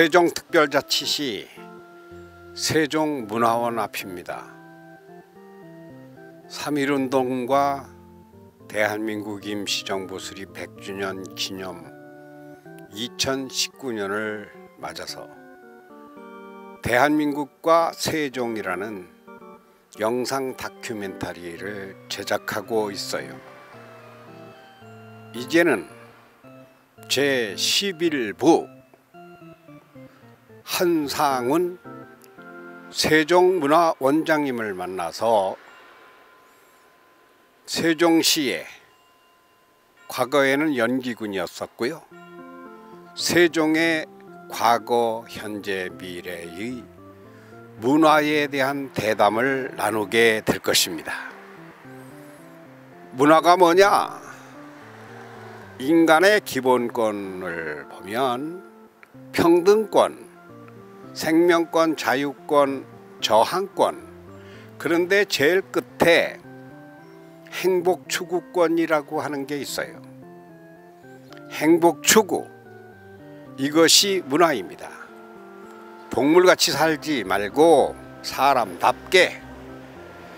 세종특별자치시 세종문화원 앞입니다. 3.1운동과 대한민국 임시정부 수립 100주년 기념 2019년을 맞아서 대한민국과 세종이라는 영상 다큐멘터리를 제작하고 있어요. 이제는 제11부 한상훈 세종문화원장님을 만나서 세종시에 과거에는 연기군이었었고요. 세종의 과거, 현재, 미래의 문화에 대한 대담을 나누게 될 것입니다. 문화가 뭐냐? 인간의 기본권을 보면 평등권, 생명권, 자유권, 저항권, 그런데 제일 끝에 행복추구권이라고 하는 게 있어요. 행복추구, 이것이 문화입니다. 동물같이 살지 말고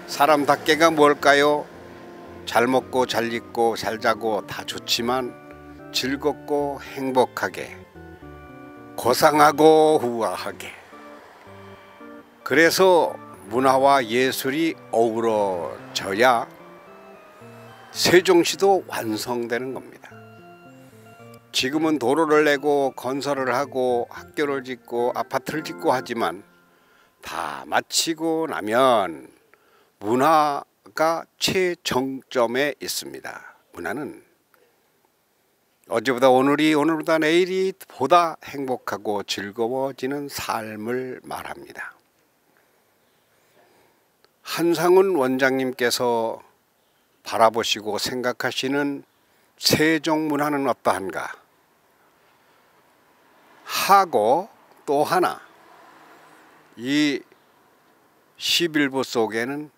사람답게가 뭘까요? 잘 먹고 잘 입고 잘 자고 다 좋지만 즐겁고 행복하게, 고상하고 후하게. 그래서 문화와 예술이 어우러져야 세종시도 완성되는 겁니다. 지금은 도로를 내고 건설을 하고 학교를 짓고 아파트를 짓고 하지만 다 마치고 나면 문화가 최정점에 있습니다. 문화는 어제보다 오늘보다 내일이 보다 행복하고 즐거워지는 삶을 말합니다. 한상훈 원장님께서 바라보시고 생각하시는 세종문화는 어떠한가 하고, 또 하나, 이 11부 속에는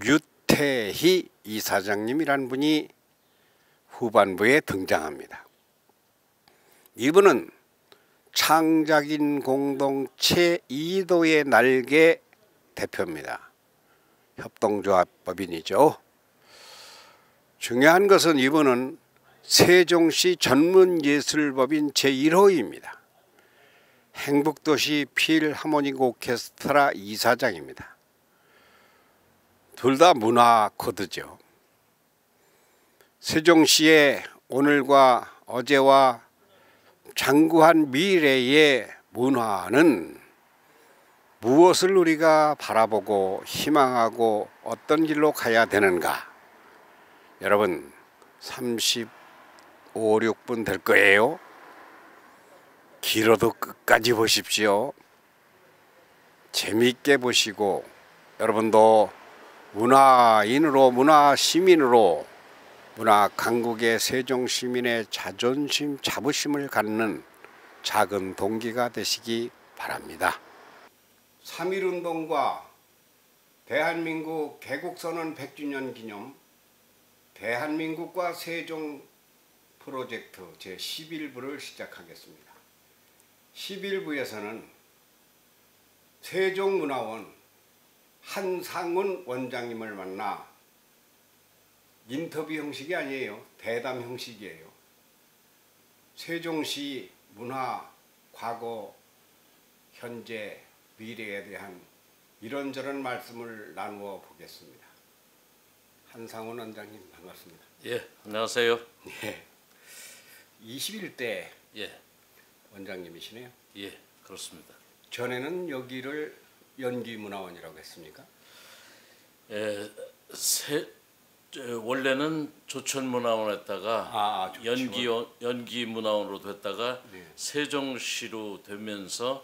유태희 이사장님이란 분이 후반부에 등장합니다. 이분은 창작인 공동체 2도의 날개 대표입니다. 협동조합법인이죠. 중요한 것은 이분은 세종시 전문예술법인 제1호입니다. 행복도시 필하모닉 오케스트라 이사장입니다. 둘 다 문화 코드죠. 세종시의 오늘과 어제와 장구한 미래의 문화는 무엇을 우리가 바라보고 희망하고 어떤 길로 가야 되는가? 여러분 35, 6분 될 거예요. 길어도 끝까지 보십시오. 재미있게 보시고 여러분도 문화인으로, 문화시민으로, 문화 강국의 세종시민의 자존심, 자부심을 갖는 작은 동기가 되시기 바랍니다. 3.1운동과 대한민국 개국선언 100주년 기념 대한민국과 세종 프로젝트 제11부를 시작하겠습니다. 11부에서는 세종문화원 한상훈 원장님을 만나 인터뷰 형식이 아니에요. 대담 형식이에요. 세종시 문화, 과거, 현재, 미래에 대한 이런저런 말씀을 나누어 보겠습니다. 한상훈 원장님 반갑습니다. 예, 안녕하세요. 예, 21대 예, 원장님이시네요. 예, 그렇습니다. 전에는 여기를 연기문화원이라고 했습니까? 예, 원래는 조천문화원에다가 연기문화원으로 됐다가 네. 세종시로 되면서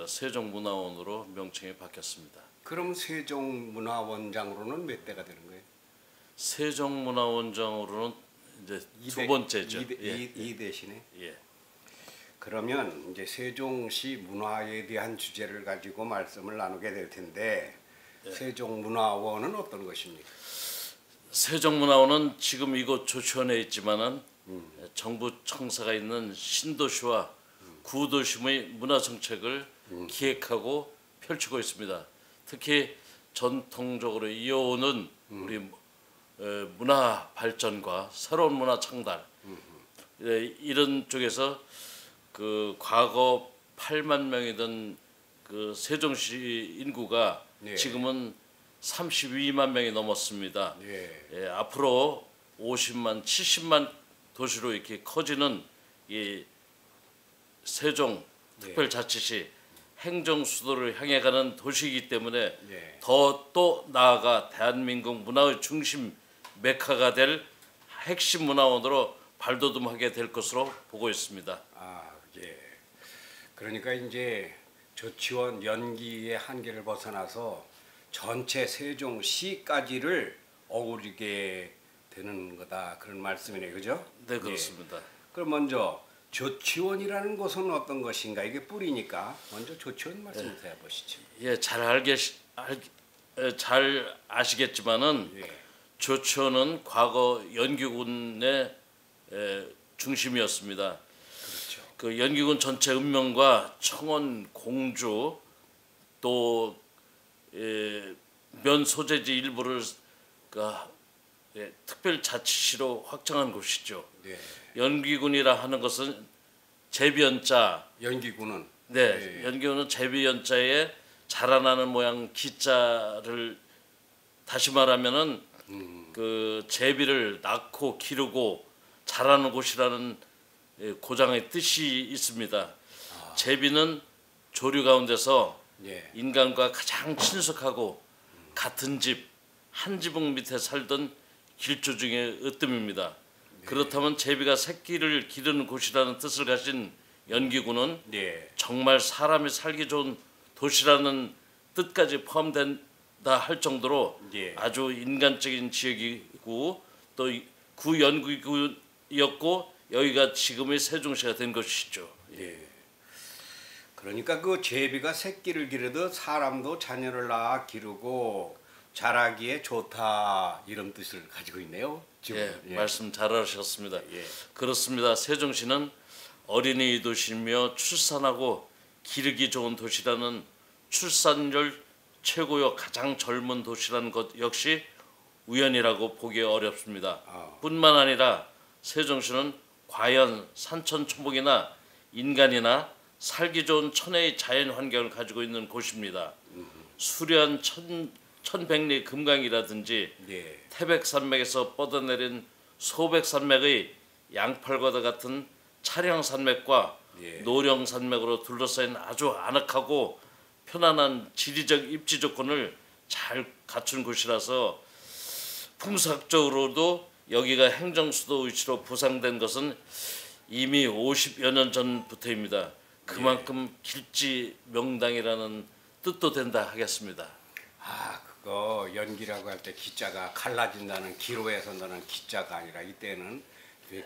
세종문화원으로 명칭이 바뀌었습니다. 그럼 세종문화원장으로는 몇 대가 되는 거예요? 세종문화원장으로는 이제 두 번째죠. 2대시네. 예. 그러면 이제 세종시 문화에 대한 주제를 가지고 말씀을 나누게 될 텐데, 예. 세종문화원은 어떤 것입니까? 세종문화원은 지금 이곳 조천에 있지만은 정부 청사가 있는 신도시와 구도심의 문화 정책을 기획하고 펼치고 있습니다. 특히 전통적으로 이어오는 우리 문화 발전과 새로운 문화 창달 이런 쪽에서 그 과거 8만 명이던 그 세종시 인구가 지금은 32만 명이 넘었습니다. 앞으로 50만, 70만 도시로 이렇게 커지는 이 세종 특별자치시 행정 수도를 향해 가는 도시이기 때문에 더 또 나아가 대한민국 문화의 중심 메카가 될 핵심 문화원으로 발돋움하게 될 것으로 보고 있습니다. 그러니까 이제 조치원 연기의 한계를 벗어나서 전체 세종시까지를 어우르게 되는 거다 그런 말씀이네요, 그죠? 네, 그렇습니다. 그럼 먼저 조치원이라는 것은 어떤 것인가? 이게 뿌리니까 먼저 조치원 말씀부터 해보시죠. 잘 아시겠지만은 조치원은 과거 연기군의 중심이었습니다. 그렇죠. 그 연기군 전체 읍면과 청원, 공주 또 면 소재지 일부를 특별자치시로 확정한 곳이죠. 연기군이라 하는 것은 제비연자. 연기군은 연기군은 제비연자에 자라나는 모양 기자를 다시 말하면은 그 제비를 낳고 기르고 자라는 곳이라는 고장의 뜻이 있습니다. 제비는 조류 가운데서 인간과 가장 친숙하고 같은 집, 한 지붕 밑에 살던 길조 중의 으뜸입니다. 그렇다면 제비가 새끼를 기르는 곳이라는 뜻을 가진 연기군은 정말 사람이 살기 좋은 도시라는 뜻까지 포함된다 할 정도로 아주 인간적인 지역이고 또 구연기군이었고 여기가 지금의 세종시가 된 것이죠. 그러니까 그 제비가 새끼를 기르듯 사람도 자녀를 낳아 기르고 자라기에 좋다 이런 뜻을 가지고 있네요. 말씀 잘하셨습니다. 그렇습니다. 세종시는 어린이 도시며 출산하고 기르기 좋은 도시라는 출산율 최고요 가장 젊은 도시라는 것 역시 우연이라고 보기 어렵습니다. 뿐만 아니라 세종시는 과연 산천초목이나 인간이나 살기 좋은 천혜의 자연 환경을 가지고 있는 곳입니다. 수려한 천백리 금강이라든지 태백산맥에서 뻗어내린 소백산맥의 양팔과도 같은 차량산맥과 노령산맥으로 둘러싸인 아주 아늑하고 편안한 지리적 입지 조건을 잘 갖춘 곳이라서 풍수학적으로도 여기가 행정수도 위치로 부상된 것은 이미 50여 년 전부터입니다. 그만큼 길지명당이라는 뜻도 된다 하겠습니다. 그거 연기라고 할 때 기자가 갈라진다는 기로에서 나는 기자가 아니라 이때는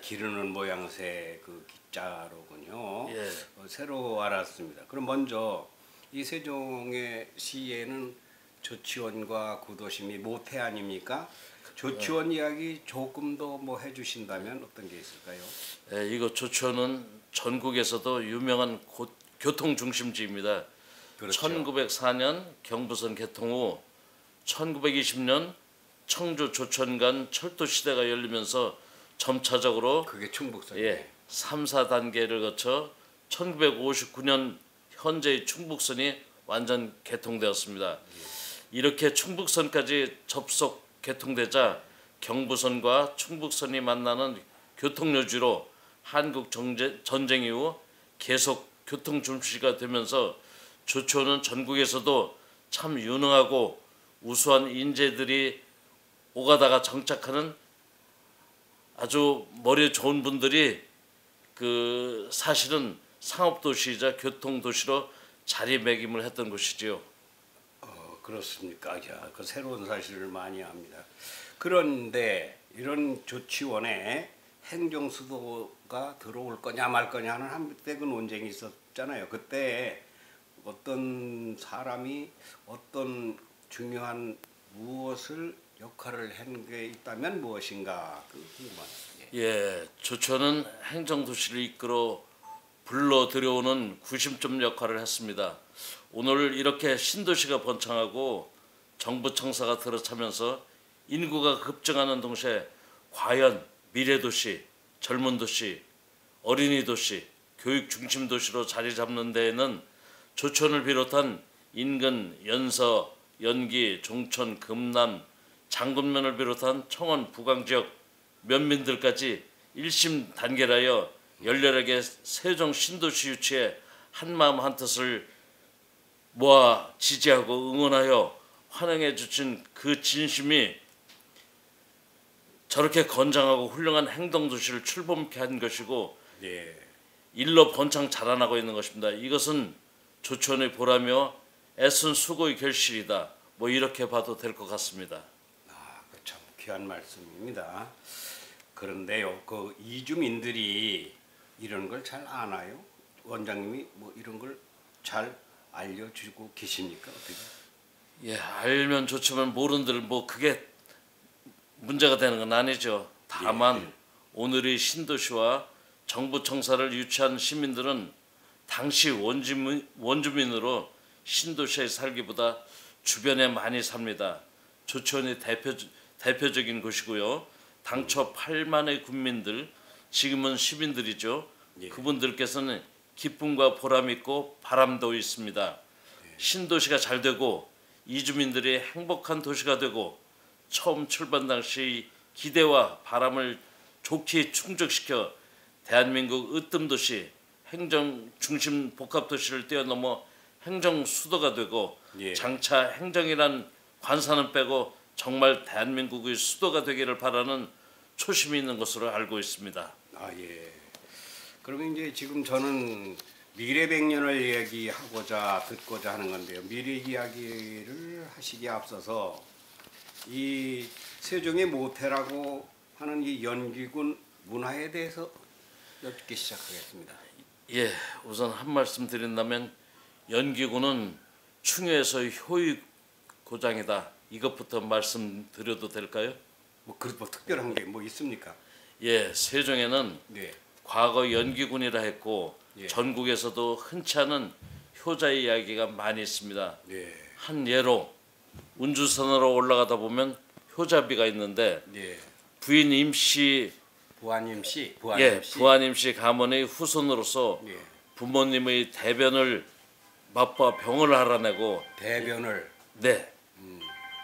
기르는 모양새 그 기자로군요. 새로 알았습니다. 그럼 먼저 이 세종의 시에는 조치원과 구도심이 모태 아닙니까? 조치원 이야기 조금 더 뭐 해주신다면 어떤 게 있을까요? 이거 조치원은 전국에서도 유명한 교통 중심지입니다. 그렇죠. 1904년 경부선 개통 후 1920년 청주 조천 간 철도 시대가 열리면서 점차적으로 그게 충북선 3, 4단계를 거쳐 1959년 현재의 충북선이 완전 개통되었습니다. 이렇게 충북선까지 접속 개통되자 경부선과 충북선이 만나는 교통요지로 한국 전쟁 이후 계속 교통 중시가 되면서 조치원은 전국에서도 참 유능하고 우수한 인재들이 오가다가 정착하는 아주 머리 좋은 분들이 그 사실은 상업도시이자 교통도시로 자리매김을 했던 곳이지요. 그렇습니까? 그 새로운 사실을 많이 합니다. 그런데 이런 조치원에 행정수도가 들어올 거냐 말 거냐 하는 한때 그 논쟁이 있었잖아요. 그때 어떤 사람이 어떤 중요한 무엇을 역할을 한 게 있다면 무엇인가 궁금합니다. 조천은 행정도시를 이끌어 불러 들여오는 구심점 역할을 했습니다. 오늘 이렇게 신도시가 번창하고 정부 청사가 들어차면서 인구가 급증하는 동시에 과연 미래도시, 젊은 도시, 어린이 도시, 교육 중심 도시로 자리 잡는 데에는 조천을 비롯한 인근 연서, 연기, 종천, 금남, 장군면을 비롯한 청원, 부강 지역 면민들까지 일심 단결하여 열렬하게 세종 신도시 유치에 한마음 한뜻을 모아 지지하고 응원하여 환영해 주신 그 진심이 저렇게 건장하고 훌륭한 행동도시를 출범케 한 것이고 예. 일로 번창 자라나고 있는 것입니다. 이것은 조천의 보라며 애쓴 수고의 결실이다. 뭐 이렇게 봐도 될 것 같습니다. 참 귀한 말씀입니다. 그런데요, 그 이주민들이 이런 걸 잘 아나요? 원장님이 뭐 이런 걸 잘 알려주고 계십니까? 어떻게? 예, 알면 좋지만 모른들 뭐 그게 문제가 되는 건 아니죠. 다만 예. 오늘의 신도시와 정부 청사를 유치한 시민들은 당시 원주민으로 신도시에 살기보다 주변에 많이 삽니다. 조천이 대표적인 곳이고요. 당초 8만의 군민들, 지금은 시민들이죠. 예. 그분들께서는 기쁨과 보람 있고 바람도 있습니다. 신도시가 잘 되고 이주민들이 행복한 도시가 되고 처음 출발 당시 기대와 바람을 좋게 충족시켜 대한민국 으뜸도시, 행정 중심 복합도시를 뛰어넘어 행정 수도가 되고 예. 장차 행정이란 관사는 빼고 정말 대한민국의 수도가 되기를 바라는 초심이 있는 것으로 알고 있습니다. 예. 그러면 이제 지금 저는 미래 100년을 이야기하고자 듣고자 하는 건데요. 미래 이야기를 하시기에 앞서서 이 세종의 모태라고 하는 이 연기군 문화에 대해서 여쭙기 시작하겠습니다. 예, 우선 한 말씀 드린다면 연기군은 충효에서의 효의 고장이다. 이것부터 말씀드려도 될까요? 뭐 특별한 게 뭐 있습니까? 예, 세종에는 네. 과거 연기군이라 했고 예. 전국에서도 흔치 않은 효자의 이야기가 많이 있습니다. 네. 한 예로 운주선으로 올라가다 보면 효자비가 있는데 네. 부인 임씨 부하님 씨. 부하님 씨 가문의 후손으로서 예. 부모님의 대변을 맛봐 병을 알아내고 대변을. 네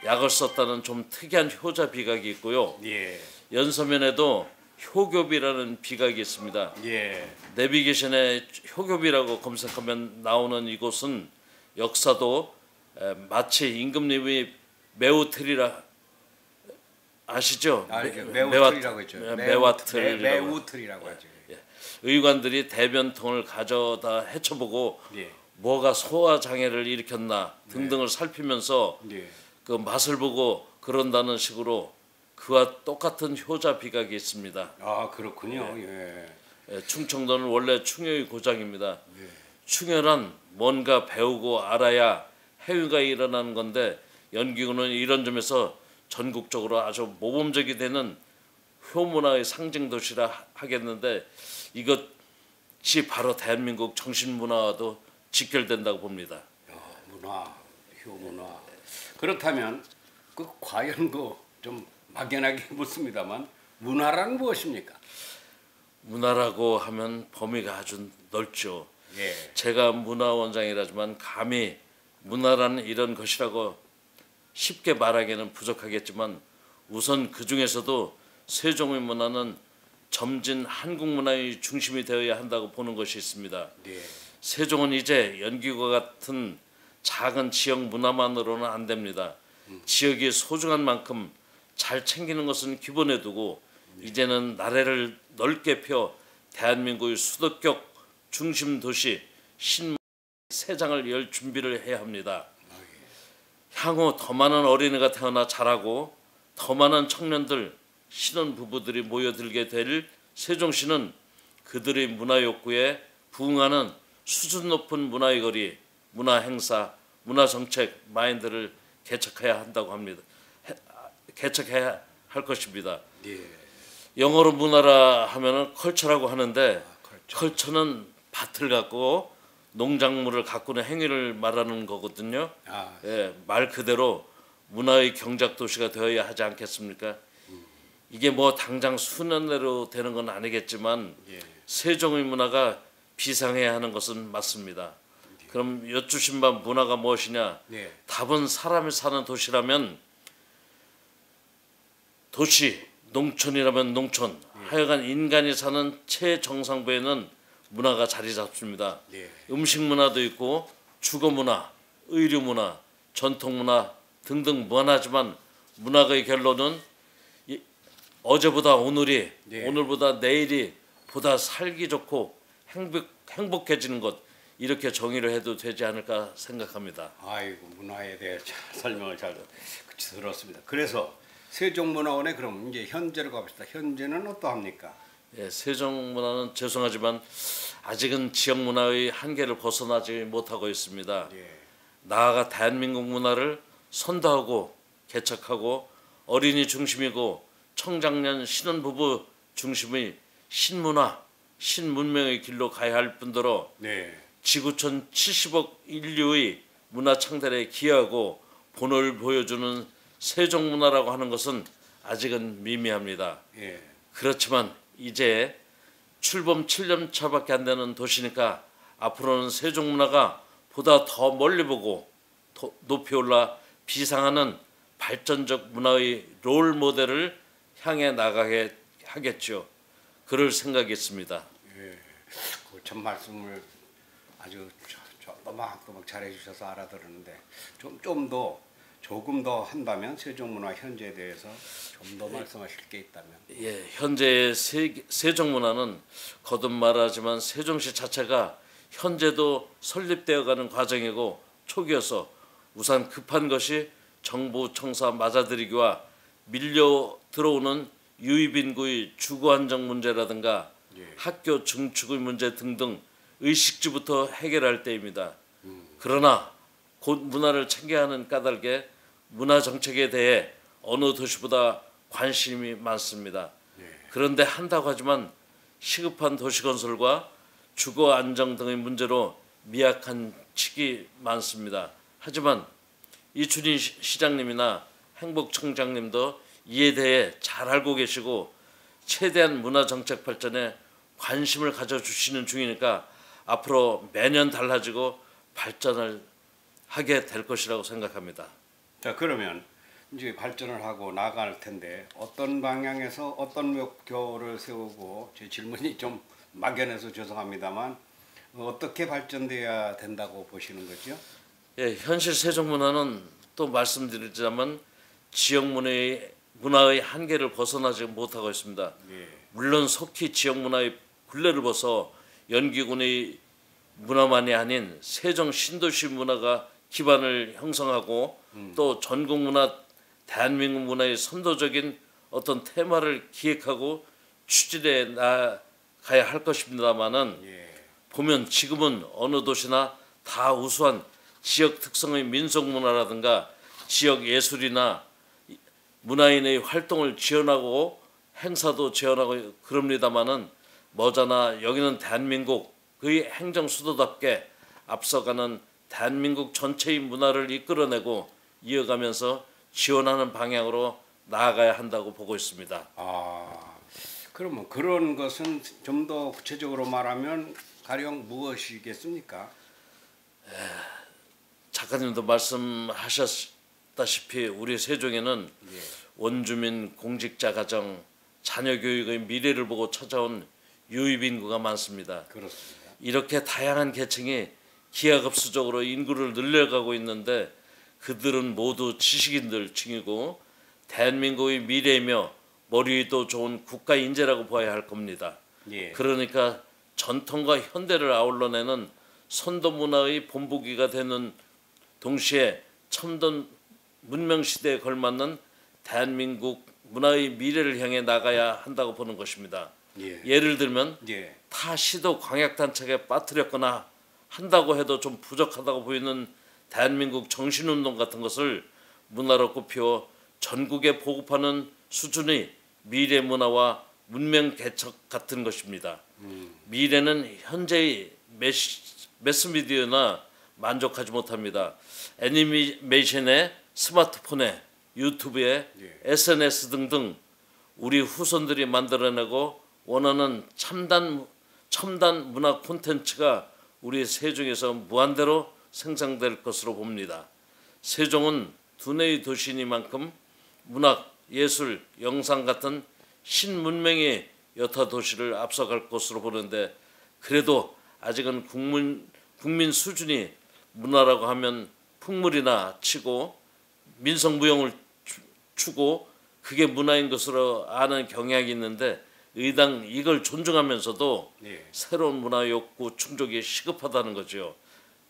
약을 썼다는 좀 특이한 효자 비각이 있고요. 예. 연서면에도 효교비라는 비각이 있습니다. 예. 내비게이션에 효교비라고 검색하면 나오는 이곳은 역사도 마치 임금님이 매우틀이라 아시죠? 알죠. 매우틀이라고 했죠. 매우틀이라고 하죠. 의관들이 대변통을 가져다 헤쳐보고 예. 뭐가 소화 장애를 일으켰나 등등을 살피면서 예. 그 맛을 보고 그런다는 식으로 그와 똑같은 효자 비각이 있습니다. 그렇군요. 예. 충청도는 원래 충효의 고장입니다. 예. 충효란 뭔가 배우고 알아야 행위가 일어나는 건데 연기군은 이런 점에서 전국적으로 아주 모범적이 되는 효문화의 상징 도시라 하겠는데 이것이 바로 대한민국 정신문화와도 직결된다고 봅니다. 문화, 효문화. 그렇다면 과연 좀 막연하게 묻습니다만 문화란 무엇입니까? 문화라고 하면 범위가 아주 넓죠. 예. 제가 문화원장이라지만 감히 문화라는 이런 것이라고 쉽게 말하기는 부족하겠지만 우선 그 중에서도 세종의 문화는 점진 한국 문화의 중심이 되어야 한다고 보는 것이 있습니다. 네. 세종은 이제 연기과 같은 작은 지역 문화만으로는 안 됩니다. 지역이 소중한 만큼 잘 챙기는 것은 기본에 두고 이제는 나래를 넓게 펴 대한민국의 수도격 중심 도시 신세장을 열 준비를 해야 합니다. 향후 더 많은 어린이가 태어나 자라고 더 많은 청년들, 신혼부부들이 모여들게 될 세종시는 그들의 문화 욕구에 부응하는 수준 높은 문화의 거리, 문화 행사, 문화 정책, 마인드를 개척해야 한다고 합니다. 개척해야 할 것입니다. 예. 영어로 문화라 하면은 컬처라고 하는데 컬처는 밭을 갖고 농작물을 가꾸는 행위를 말하는 거거든요. 아, 예, 말 그대로 문화의 경작 도시가 되어야 하지 않겠습니까? 이게 뭐 당장 수년 내로 되는 건 아니겠지만 예. 세종의 문화가 비상해야 하는 것은 맞습니다. 그럼 여쭈신 바 문화가 무엇이냐? 예. 답은 사람이 사는 도시라면 도시, 농촌이라면 농촌, 하여간 인간이 사는 최정상부에는 문화가 자리 잡습니다. 예. 음식 문화도 있고 주거 문화, 의류 문화, 전통 문화 등등 무한하지만 문학의 결론은 어제보다 오늘이, 예. 오늘보다 내일이 보다 살기 좋고 행복해지는 것, 이렇게 정의를 해도 되지 않을까 생각합니다. 아이고, 문화에 대해 설명을 잘 들었습니다. 그래서 세종문화원에 그럼 이제 현재로 갑시다. 현재는 어떠합니까? 예, 세종문화는 죄송하지만 아직은 지역 문화의 한계를 벗어나지 못하고 있습니다. 예. 나아가 대한민국 문화를 선도하고 개척하고 어린이 중심이고 청장년 신혼부부 중심의 신문화, 신문명의 길로 가야 할 뿐더러 네. 지구촌 70억 인류의 문화 창달에 기여하고 본을 보여주는 세종문화라고 하는 것은 아직은 미미합니다. 예. 그렇지만 이제 출범 7년 차밖에 안 되는 도시니까 앞으로는 세종문화가 보다 더 멀리 보고 높이 올라 비상하는 발전적 문화의 롤 모델을 향해 나가게 하겠죠. 그럴 생각이 있습니다. 예. 그 말씀을 아주 또막 잘해주셔서 알아들었는데 조금 더 한다면 세종문화 현재에 대해서 좀 더 말씀하실 게 있다면. 예, 현재의 세종문화는 거듭 말하지만 세종시 자체가 현재도 설립되어가는 과정이고 초기여서 우선 급한 것이 정부 청사 맞아들이기와 밀려 들어오는 유입인구의 주거 안정 문제라든가 예. 학교 증축의 문제 등등 의식주부터 해결할 때입니다. 그러나 곧 문화를 챙겨야 하는 까닭에 문화 정책에 대해 어느 도시보다 관심이 많습니다. 예. 그런데 한다고 하지만 시급한 도시 건설과 주거 안정 등의 문제로 미약한 측이 많습니다. 하지만 이춘희 시장님이나 행복청장님도 이에 대해 잘 알고 계시고 최대한 문화 정책 발전에 관심을 가져주시는 중이니까 앞으로 매년 달라지고 발전을 하게 될 것이라고 생각합니다. 자, 그러면 이제 발전을 하고 나갈 텐데 어떤 방향에서 어떤 목표를 세우고, 제 질문이 좀 막연해서 죄송합니다만 어떻게 발전돼야 된다고 보시는 거죠? 예, 현실 세종문화는 또 말씀드리자면 지역 문화의 한계를 벗어나지 못하고 있습니다. 예. 물론 속히 지역 문화의 굴레를 벗어 연기군의 문화만이 아닌 세종 신도시 문화가 기반을 형성하고 또 전국 문화, 대한민국 문화의 선도적인 어떤 테마를 기획하고 추진해 나가야 할 것입니다만은 예. 보면 지금은 어느 도시나 다 우수한 지역 특성의 민속 문화라든가 지역 예술이나 문화인의 활동을 지원하고 행사도 지원하고 그럽니다마는 머자나 여기는 대한민국의 행정 수도답게 앞서가는 대한민국 전체의 문화를 이끌어내고 이어가면서 지원하는 방향으로 나아가야 한다고 보고 있습니다. 아, 그러면 그런 것은 좀 더 구체적으로 말하면 가령 무엇이겠습니까? 작가님도 말씀하셨다시피 우리 세종에는 예. 원주민 공직자 가정 자녀 교육의 미래를 보고 찾아온 유입 인구가 많습니다. 그렇습니다. 이렇게 다양한 계층이 기하급수적으로 인구를 늘려가고 있는데 그들은 모두 지식인들 층이고 대한민국의 미래이며 머리도 좋은 국가 인재라고 봐야 할 겁니다. 예. 그러니까 전통과 현대를 아울러내는 선도 문화의 본보기가 되는 동시에 첨단 문명 시대에 걸맞는 대한민국 문화의 미래를 향해 나가야 한다고 보는 것입니다. 예. 예를 들면 예. 타 시도 광약단체에 빠뜨렸거나 한다고 해도 좀 부족하다고 보이는 대한민국 정신운동 같은 것을 문화로 꼽혀 전국에 보급하는 수준의 미래 문화와 문명 개척 같은 것입니다. 미래는 현재의 매스미디어나 만족하지 못합니다. 애니메이션에 스마트폰에 유튜브에 예. SNS 등등 우리 후손들이 만들어내고 원하는 첨단 문화 콘텐츠가 우리 세종에서 무한대로 생산될 것으로 봅니다. 세종은 두뇌의 도시니만큼 문학, 예술, 영상 같은 신문명의 여타 도시를 앞서갈 것으로 보는데 그래도 아직은 국민 수준이 문화라고 하면 풍물이나 치고 민속무용을 추고 그게 문화인 것으로 아는 경향이 있는데 의당 이걸 존중하면서도 예. 새로운 문화 욕구 충족이 시급하다는 거죠.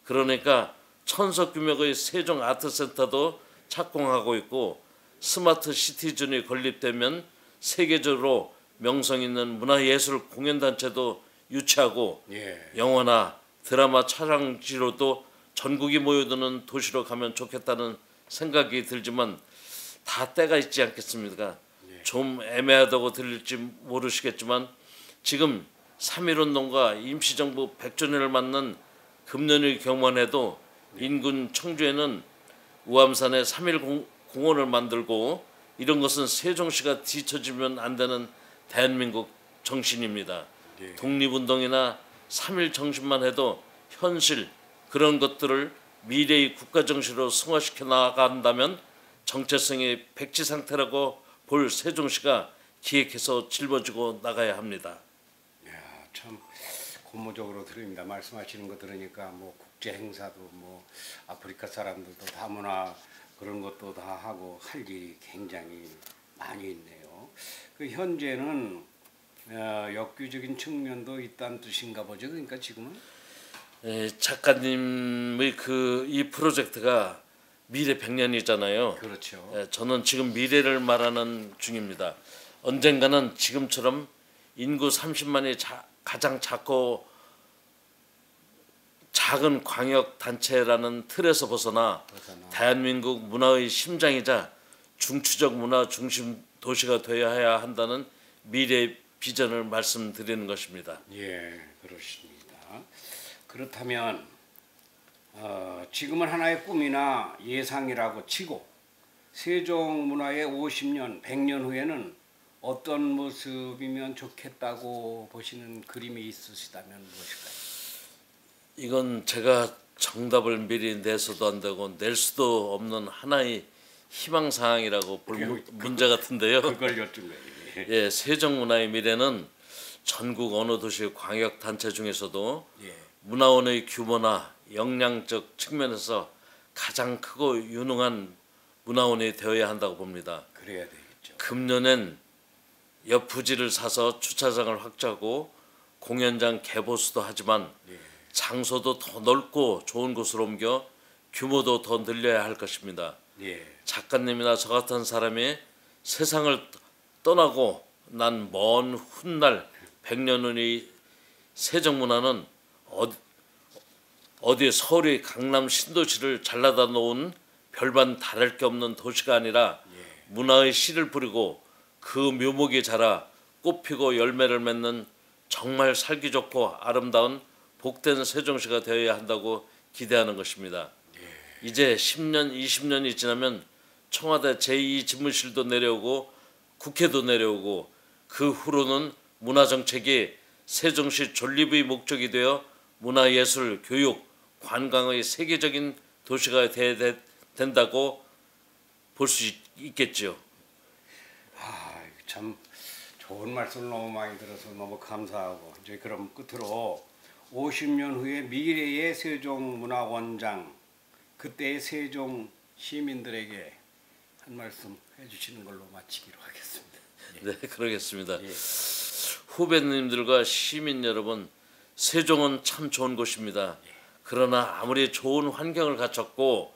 그러니까 천석 규모의 세종 아트센터도 착공하고 있고 스마트 시티즌이 건립되면 세계적으로 명성 있는 문화예술 공연단체도 유치하고 예. 영화나 드라마 촬영지로도 전국이 모여드는 도시로 가면 좋겠다는 생각이 들지만 다 때가 있지 않겠습니까? 예. 좀 애매하다고 들릴지 모르시겠지만 지금 3.1운동과 임시정부 100주년을 맞는 금년의 경만에도 인근 청주에는 우암산에 3.1 공원을 만들고 이런 것은 세종시가 뒤처지면 안 되는 대한민국 정신입니다. 예. 독립운동이나 3.1 정신만 해도 현실 그런 것들을 미래의 국가정신으로 승화시켜 나간다면 정체성의 백지 상태라고 볼 세종시가 기획해서 짊어지고 나가야 합니다. 야, 참 고무적으로 들립니다. 말씀하시는 거 들으니까 뭐 국제 행사도 뭐 아프리카 사람들도 다문화 그런 것도 다 하고 할 일이 굉장히 많이 있네요. 그 현재는 역규적인 측면도 있다는 뜻인가 보죠. 그러니까 지금은 작가님의 이 프로젝트가 미래 100년이잖아요. 그렇죠. 저는 지금 미래를 말하는 중입니다. 언젠가는 지금처럼 인구 30만이 가장 작고 작은 광역 단체라는 틀에서 벗어나 대한민국 문화의 심장이자 중추적 문화 중심 도시가 되어야 한다는 미래 비전을 말씀드리는 것입니다. 예, 그렇습니다. 그렇다면 지금은 하나의 꿈이나 예상이라고 치고 세종 문화의 50년, 100년 후에는 어떤 모습이면 좋겠다고 보시는 그림이 있으시다면 무엇일까요? 이건 제가 정답을 미리 내서도 안 되고 낼 수도 없는 하나의 희망사항이라고 볼 문제 같은데요. 그걸 여쭌 거예요. 예, 세종문화의 미래는 전국 어느 도시 광역단체 중에서도 예. 문화원의 규모나 역량적 측면에서 가장 크고 유능한 문화원이 되어야 한다고 봅니다. 그래야 되겠죠. 금년엔 옆 부지를 사서 주차장을 확장하고 공연장 개보수도 하지만 예. 장소도 더 넓고 좋은 곳으로 옮겨 규모도 더 늘려야 할 것입니다. 예. 작가님이나 저 같은 사람이 세상을 떠나고 난 먼 훗날 100년 후의 세종문화는 어디 서울의 강남 신도시를 잘라다 놓은 별반 다를 게 없는 도시가 아니라 문화의 씨를 뿌리고 그 묘목이 자라 꽃피고 열매를 맺는 정말 살기 좋고 아름다운 복된 세종시가 되어야 한다고 기대하는 것입니다. 이제 10년, 20년이 지나면 청와대 제2집무실도 내려오고 국회도 내려오고 그 후로는 문화정책이 세종시 존립의 목적이 되어 문화예술, 교육, 관광의 세계적인 도시가 되어야 된다고 볼 수 있겠죠. 참 좋은 말씀을 너무 많이 들어서 너무 감사하고 이제 그럼 끝으로 50년 후에 미래의 세종문화원장 그때의 세종 시민들에게 한 말씀 해주시는 걸로 마치기로 하겠습니다. 예. 네, 그러겠습니다. 예. 후배님들과 시민 여러분, 세종은 참 좋은 곳입니다. 그러나 아무리 좋은 환경을 갖췄고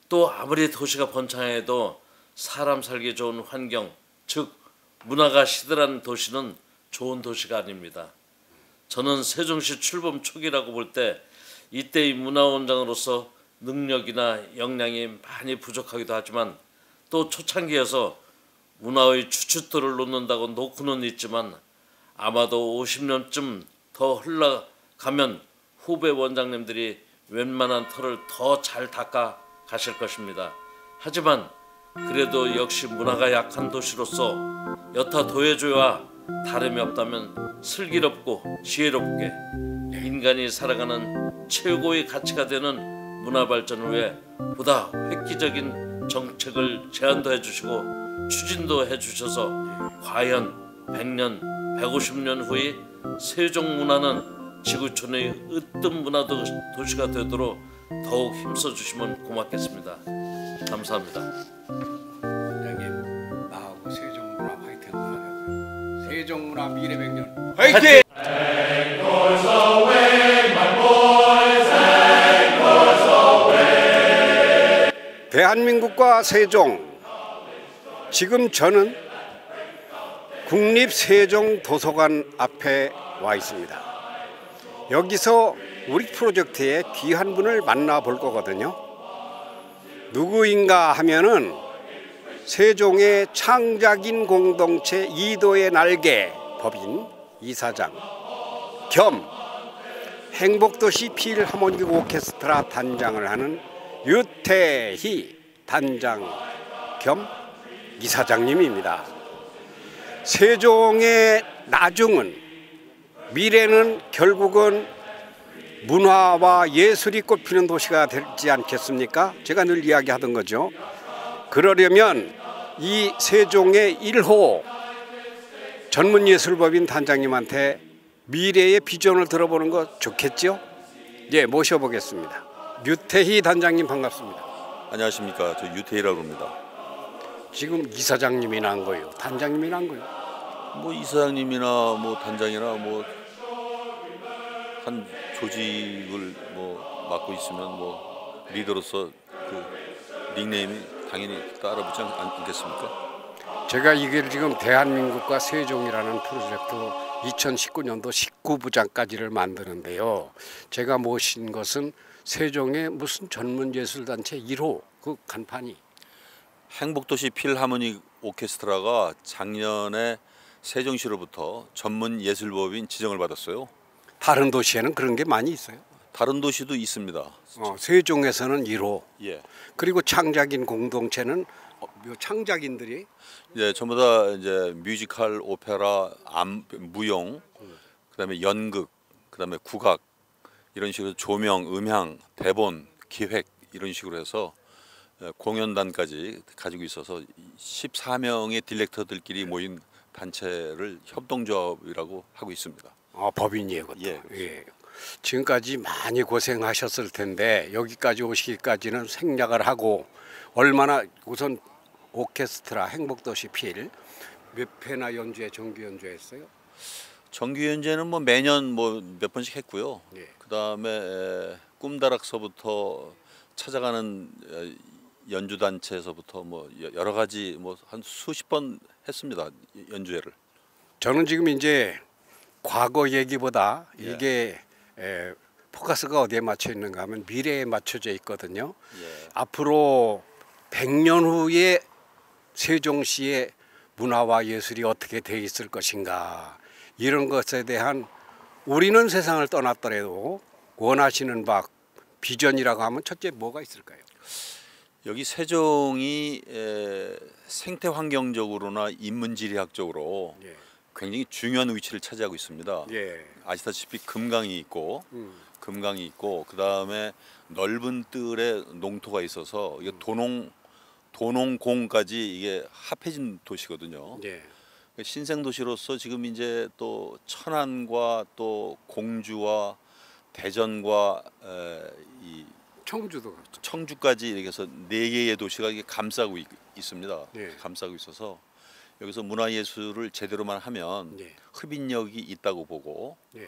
또 아무리 도시가 번창해도 사람 살기 좋은 환경, 즉 문화가 시들한 도시는 좋은 도시가 아닙니다. 저는 세종시 출범 초기라고 볼 때 이때의 문화원장으로서 능력이나 역량이 많이 부족하기도 하지만 또 초창기여서 문화의 추춧돌을 놓는다고 놓고는 있지만 아마도 50년쯤 더 흘러가면 후배 원장님들이 웬만한 털을 더 잘 닦아 가실 것입니다. 하지만 그래도 역시 문화가 약한 도시로서 여타 도예조와 다름이 없다면 슬기롭고 지혜롭게 인간이 살아가는 최고의 가치가 되는 문화 발전을 위해 보다 획기적인 정책을 제안도 해주시고 추진도 해주셔서 과연 100년, 150년 후에 세종 문화는 지구촌의 으뜸 문화 도시가 되도록 더욱 힘써주시면 고맙겠습니다. 감사합니다. 원장님 나하고 세종문화 화이팅 하자고요. 세종문화 미래 100년 화이팅! 대한민국과 세종, 지금 저는 국립세종도서관 앞에 와 있습니다. 여기서 우리 프로젝트의 귀한 분을 만나볼 거거든요. 누구인가 하면은 세종의 창작인 공동체 이도의 날개 법인 이사장 겸 행복도시 필하모닉 오케스트라 단장을 하는 유태희 단장 겸 이사장님입니다. 세종의 나중은 미래는 결국은 문화와 예술이 꽃피는 도시가 되지 않겠습니까? 제가 늘 이야기하던 거죠. 그러려면 이 세종의 1호 전문예술법인 단장님한테 미래의 비전을 들어보는 거 좋겠죠? 예, 모셔보겠습니다. 유태희 단장님 반갑습니다. 안녕하십니까. 저 유태희라고 합니다. 지금 이사장님이 난 거예요? 단장님이 난 거예요? 뭐 이사장님이나 뭐 단장이나 뭐 한 조직을 뭐 맡고 있으면 뭐 리더로서 그 닉네임이 당연히 따라붙지 않겠습니까? 제가 이게 지금 대한민국과 세종이라는 프로젝트 2019년도 19부장까지를 만드는데요. 제가 모신 것은 세종의 무슨 전문예술단체 1호 그 간판이 행복도시 필하모닉 오케스트라가 작년에 세종시로부터 전문예술법인 지정을 받았어요. 다른 도시에는 그런 게 많이 있어요. 다른 도시도 있습니다. 세종에서는 1호. 예. 그리고 창작인 공동체는 창작인들이 예, 전부 다 이제 뮤지컬, 오페라, 무용, 그다음에 연극, 그다음에 국악 이런 식으로 조명, 음향, 대본, 기획 이런 식으로 해서 공연단까지 가지고 있어서 14명의 딜렉터들끼리 모인 단체를 협동조합이라고 하고 있습니다. 법인이에요. 예. 예. 지금까지 많이 고생하셨을 텐데 여기까지 오시기까지는 생략을 하고 얼마나 우선 오케스트라 행복도시 필 몇 회나 연주회 정규 연주했어요? 정규 연주회는 뭐 매년 뭐 몇 번씩 했고요. 예. 그다음에 꿈다락서부터 찾아가는 연주 단체에서부터 뭐 여러 가지 뭐 한 수십 번 했습니다. 연주회를. 저는 지금 이제 과거 얘기보다 예. 이게 포커스가 어디에 맞춰 있는가 하면 미래에 맞춰져 있거든요. 예. 앞으로 100년 후에 세종시의 문화와 예술이 어떻게 돼 있을 것인가 이런 것에 대한 우리는 세상을 떠났더라도 원하시는 바 비전이라고 하면 첫째 뭐가 있을까요? 여기 세종이 생태 환경적으로나 인문지리학적으로 예. 굉장히 중요한 위치를 차지하고 있습니다. 예. 아시다시피 금강이 있고 그다음에 넓은 뜰에 농토가 있어서 이게 도농공까지 이게 합해진 도시거든요. 예. 신생 도시로서 지금 이제 또 천안과 또 공주와 대전과 이 청주도 청주까지 이렇게 해서 4개의 도시가 이게 감싸고 있습니다. 예. 감싸고 있어서 여기서 문화예술을 제대로만 하면 예. 흡인력이 있다고 보고 예.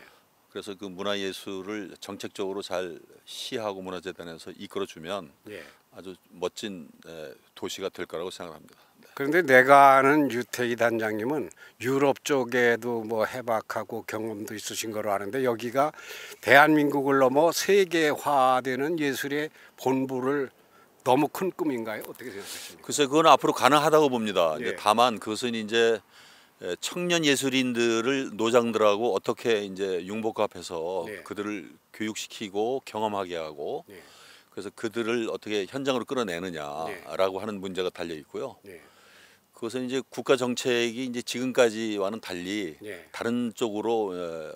그래서 그 문화예술을 정책적으로 잘 시하고 문화재단에서 이끌어주면 예. 아주 멋진 도시가 될 거라고 생각합니다. 네. 그런데 내가 아는 유태희 단장님은 유럽 쪽에도 뭐 해박하고 경험도 있으신 거로 아는데 여기가 대한민국을 넘어 세계화되는 예술의 본부를 너무 큰 꿈인가요? 어떻게 생각하십니까? 글쎄 그건 앞으로 가능하다고 봅니다. 예. 이제 다만 그것은 이제 청년 예술인들을 노장들하고 어떻게 이제 융복합해서 네. 그들을 교육시키고 경험하게 하고 네. 그래서 그들을 어떻게 현장으로 끌어내느냐라고 하는 문제가 달려 있고요. 네. 그것은 이제 국가 정책이 이제 지금까지와는 달리 네. 다른 쪽으로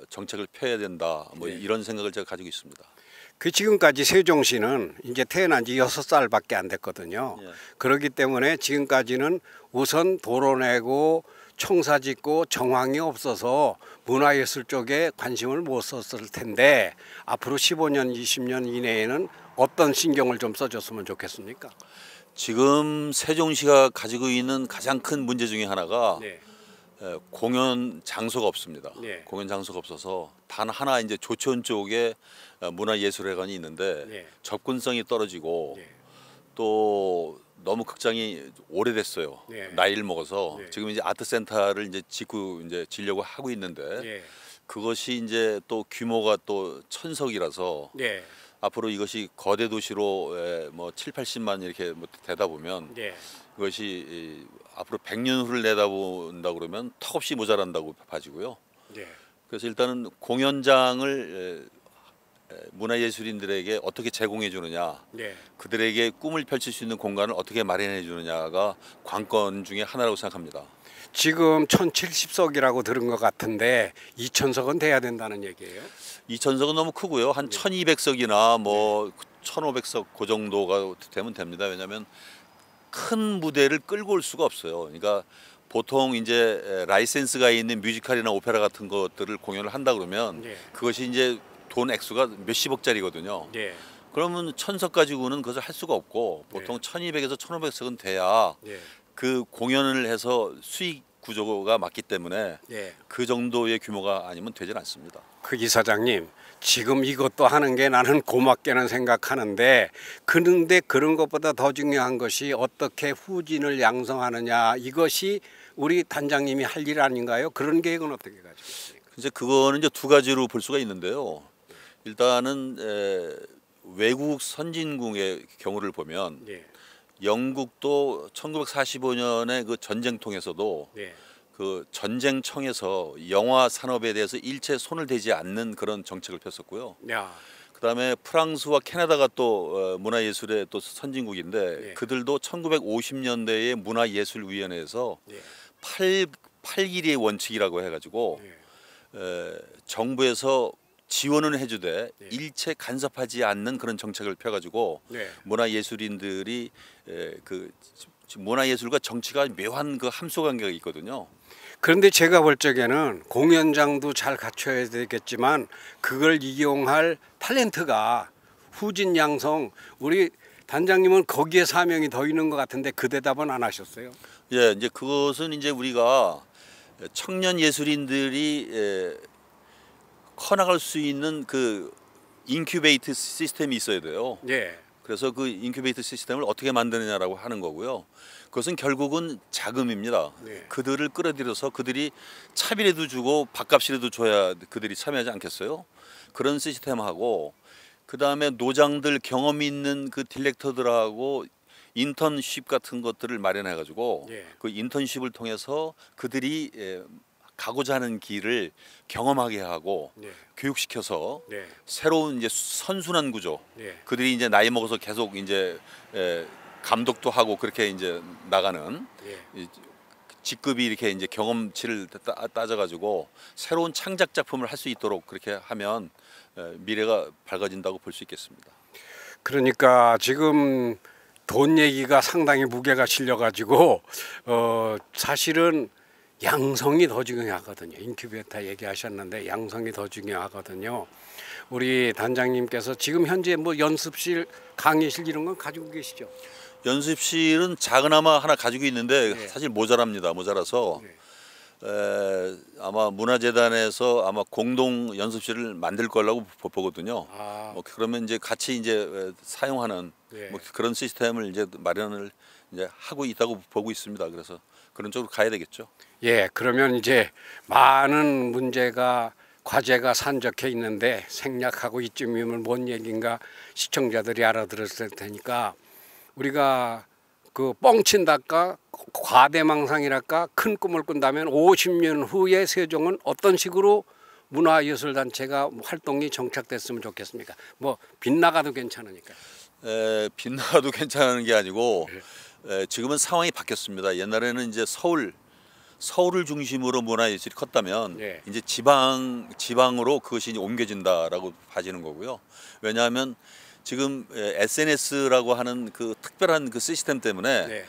정책을 펴야 된다. 뭐 네. 이런 생각을 제가 가지고 있습니다. 그 지금까지 세종시는 이제 태어난 지 6살밖에 안 됐거든요. 예. 그렇기 때문에 지금까지는 우선 도로 내고 청사 짓고 정황이 없어서 문화예술 쪽에 관심을 못 썼을 텐데 앞으로 15년, 20년 이내에는 어떤 신경을 좀 써줬으면 좋겠습니까? 지금 세종시가 가지고 있는 가장 큰 문제 중에 하나가 네. 공연 장소가 없습니다. 네. 공연 장소가 없어서 단 하나 이제 조천 쪽에 문화예술회관이 있는데 네. 접근성이 떨어지고 네. 또 너무 극장이 오래됐어요. 네. 나이를 먹어서 네. 지금 이제 아트센터를 이제 짓고 이제 지려고 하고 있는데 네. 그것이 이제 또 규모가 또 1000석이라서 네. 앞으로 이것이 거대 도시로 뭐 7, 80만 이렇게 뭐 되다 보면 네. 그것이 앞으로 100년 후를 내다본다 그러면 턱없이 모자란다고 봐지고요. 네. 그래서 일단은 공연장을 문화예술인들에게 어떻게 제공해 주느냐, 네. 그들에게 꿈을 펼칠 수 있는 공간을 어떻게 마련해 주느냐가 관건 중에 하나라고 생각합니다. 지금 1070석이라고 들은 것 같은데 2000석은 돼야 된다는 얘기예요? 2000석은 너무 크고요. 한 1200석이나 뭐 1500석 그 정도가 되면 됩니다. 왜냐하면 큰 무대를 끌고 올 수가 없어요. 그러니까 보통 이제 라이센스가 있는 뮤지컬이나 오페라 같은 것들을 공연을 한다 그러면 네. 그것이 이제 돈 액수가 몇십억짜리거든요. 네. 그러면 1000석 가지고는 그것을 할 수가 없고 보통 1200에서 1500석은 돼야 네. 그 공연을 해서 수익 구조가 맞기 때문에 네. 그 정도의 규모가 아니면 되질 않습니다. 그 이사장님, 지금 이것도 하는 게 나는 고맙게는 생각하는데 그런데 그런 것보다 더 중요한 것이 어떻게 후진을 양성하느냐, 이것이 우리 단장님이 할 일 아닌가요? 그런 계획은 어떻게 가지고 있습니까? 이제 그거는 이제 두 가지로 볼 수가 있는데요. 일단은 외국 선진국의 경우를 보면 네. 영국도 1945년에 그 전쟁통에서도 네. 그 전쟁청에서 영화 산업에 대해서 일체 손을 대지 않는 그런 정책을 폈었고요. 야. 그다음에 프랑스와 캐나다가 또 문화예술의 또 선진국인데 네. 그들도 1950년대에 문화예술위원회에서 네. 8길이의 원칙이라고 해가지고 네. 정부에서 지원은 해주되 네. 일체 간섭하지 않는 그런 정책을 펴가지고 네. 문화예술인들이 그 문화예술과 정치가 묘한 그 함소 관계가 있거든요. 그런데 제가 볼 적에는 공연장도 잘 갖춰야 되겠지만 그걸 이용할 탤런트가 후진 양성, 우리 단장님은 거기에 사명이 더 있는 것 같은데 그 대답은 안 하셨어요? 예, 이제 그것은 이제 우리가 청년 예술인들이 커나갈 수 있는 그 인큐베이트 시스템이 있어야 돼요. 네. 그래서 그 인큐베이터 시스템을 어떻게 만드느냐라고 하는 거고요. 그것은 결국은 자금입니다. 네. 그들을 끌어들여서 그들이 차비라도 주고 밥값이라도 줘야 그들이 참여하지 않겠어요? 그런 시스템하고 그다음에 노장들 경험 있는 그 딜렉터들하고 인턴십 같은 것들을 마련해 가지고 네. 그 인턴십을 통해서 그들이 가고자 하는 길을 경험하게 하고 네. 교육시켜서 네. 새로운 이제 선순환 구조. 네. 그들이 이제 나이 먹어서 계속 이제 감독도 하고 그렇게 이제 나가는 네. 직급이 이렇게 이제 경험치를 따져가지고 새로운 창작 작품을 할 수 있도록 그렇게 하면 미래가 밝아진다고 볼 수 있겠습니다. 그러니까 지금 돈 얘기가 상당히 무게가 실려가지고 사실은 양성이 더 중요하거든요. 인큐베이터 얘기하셨는데 양성이 더 중요하거든요. 우리 단장님께서 지금 현재 뭐 연습실, 강의실 이런 건 가지고 계시죠? 연습실은 작은아마 하나 가지고 있는데 네. 사실 모자랍니다. 모자라서 네. 아마 문화재단에서 아마 공동 연습실을 만들 거라고 보거든요. 아. 뭐 그러면 이제 같이 이제 사용하는 네. 뭐 그런 시스템을 이제 마련을 이제 하고 있다고 보고 있습니다. 그래서 그런 쪽으로 가야 되겠죠. 예, 그러면 이제 많은 문제가 과제가 산적해 있는데 생략하고 이쯤이면 뭔 얘기인가 시청자들이 알아들었을 테니까 우리가 그 뻥친달까 과대망상이랄까 큰 꿈을 꾼다면 50년 후에 세종은 어떤 식으로 문화예술단체가 활동이 정착됐으면 좋겠습니까? 뭐 빗나가도 괜찮으니까. 빗나가도 괜찮은 게 아니고 지금은 상황이 바뀌었습니다. 옛날에는 이제 서울을 중심으로 문화예술이 컸다면 네. 이제 지방으로 그것이 이제 옮겨진다라고 봐지는 거고요. 왜냐하면 지금 SNS라고 하는 그 특별한 그 시스템 때문에 네.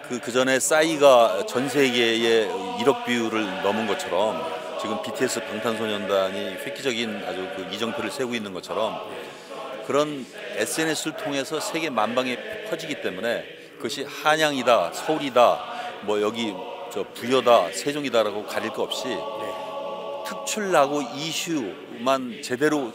그 전에 싸이가 전 세계의 1억 뷰를 넘은 것처럼 지금 BTS 방탄소년단이 획기적인 아주 그 이정표를 세우고 있는 것처럼 그런 SNS를 통해서 세계 만방에 퍼지기 때문에 그것이 한양이다, 서울이다, 뭐 여기 저 부여다, 세종이다라고 가릴 거 없이 특출나고 이슈만 제대로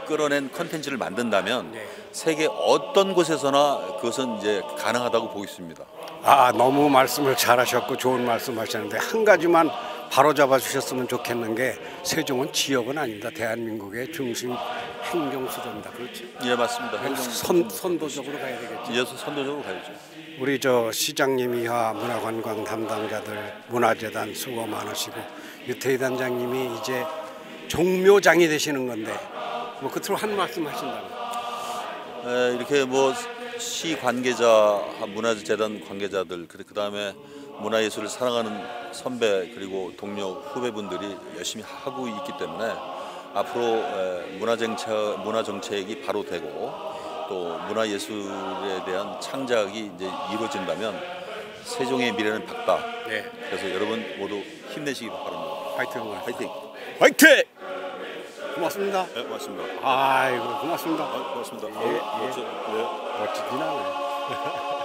끌어낸 컨텐츠를 만든다면 세계 어떤 곳에서나 그것은 이제 가능하다고 보고 있습니다. 아, 너무 말씀을 잘하셨고 좋은 말씀하셨는데 한 가지만 바로 잡아 주셨으면 좋겠는 게 세종은 지역은 아닙니다. 대한민국의 중심 행정 수도입니다. 그렇죠? 예, 맞습니다. 선도적으로 가야 되겠죠. 예, 선도적으로 가야죠. 우리 저 시장님이와 문화관광 담당자들, 문화재단 수고 많으시고 유태희 단장님이 이제 종묘장이 되시는 건데 뭐 끝으로 한 말씀 하신다면. 이렇게 뭐 시 관계자, 문화재단 관계자들, 그다음에 문화예술을 사랑하는 선배 그리고 동료 후배분들이 열심히 하고 있기 때문에 앞으로 문화정책이 바로 되고 또 문화예술에 대한 창작이 이제 이루어진다면 세종의 미래는 밝다. 네. 그래서 여러분 모두 힘내시기 바랍니다. 파이팅. 화이팅! 화이팅! 고맙습니다. 네, 고맙습니다. 아이고 고맙습니다. 고맙습니다. 멋지긴 하네.